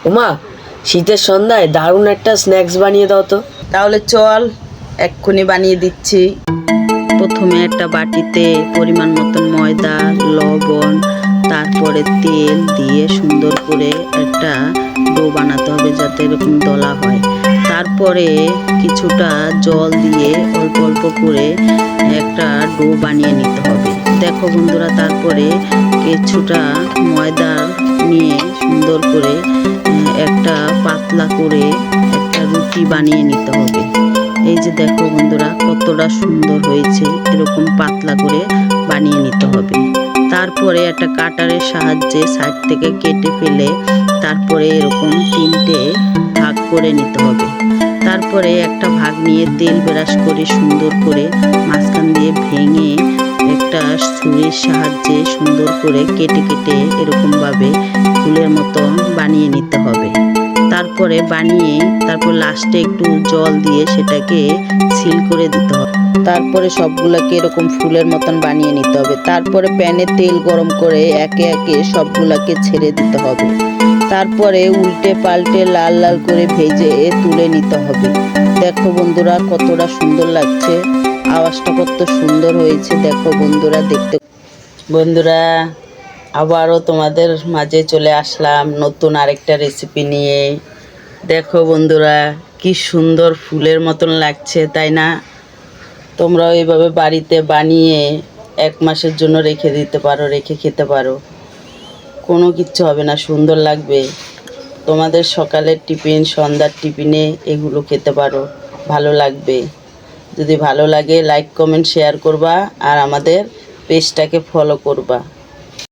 ওমা, শীতের সন্ধ্যায় দারুণ একটা স্ন্যাক্স বানিয়ে দাও তো। তাহলে চল এক্ষুনি বানিয়ে দিচ্ছি। প্রথমে একটা বাটিতে পরিমাণ মতন ময়দা, লবণ, তারপরে তেল দিয়ে সুন্দর করে একটা ডো বানাতে হবে যাতে এরকম দলা হয়। তারপরে কিছুটা জল দিয়ে অল্প অল্প করে একটা ডো বানিয়ে নিতে হবে। দেখো বন্ধুরা, তারপরে কিছুটা ময়দা নিয়ে সুন্দর করে একটা পাতলা করে একটা রুটি বানিয়ে নিতে হবে। এই যে দেখো বন্ধুরা, কতটা সুন্দর হয়েছে, এরকম পাতলা করে বানিয়ে নিতে হবে। তারপরে একটা কাটারের সাহায্যে সাইড থেকে কেটে ফেলে তারপরে এরকম 3টে ভাগ করে নিতে হবে। তারপরে একটা ভাগ নিয়ে তেল ব্রাশ করে সুন্দর করে মাঝখান দিয়ে ভেঙে একটা ছুরির সাহায্যে সুন্দর করে কেটে কেটে এরকমভাবে ফুলের মতো বানিয়ে নিতে হবে। তারপরে তারপর লাস্টে একটু জল দিয়ে সেটাকে সিল করে দিতে হবে। তারপরে সবগুলোকে এরকম ফুলের মতন বানিয়ে নিতে হবে। তারপরে প্যানে তেল গরম করে একে একে সবগুলোকে ছেড়ে দিতে হবে। তারপরে উল্টে পাল্টে লাল লাল করে ভেজে তুলে নিতে হবে। দেখো বন্ধুরা, কতটা সুন্দর লাগছে, আওয়াজটা কত সুন্দর হয়েছে। দেখো বন্ধুরা, দেখতে বন্ধুরা আবারও তোমাদের মাঝে চলে আসলাম নতুন আরেকটা রেসিপি নিয়ে। দেখো বন্ধুরা, কি সুন্দর ফুলের মতন লাগছে, তাই না? তোমরাও এইভাবে বাড়িতে বানিয়ে 1 মাসের জন্য রেখে দিতে পারো, রেখে খেতে পারো, কোনো কিচ্ছু হবে না, সুন্দর লাগবে। তোমাদের সকালের টিফিন, সন্ধ্যার টিফিনে এগুলো খেতে পারো, ভালো লাগবে। যদি ভালো লাগে লাইক কমেন্ট শেয়ার করবা আর আমাদের পেজটাকে ফলো করবা।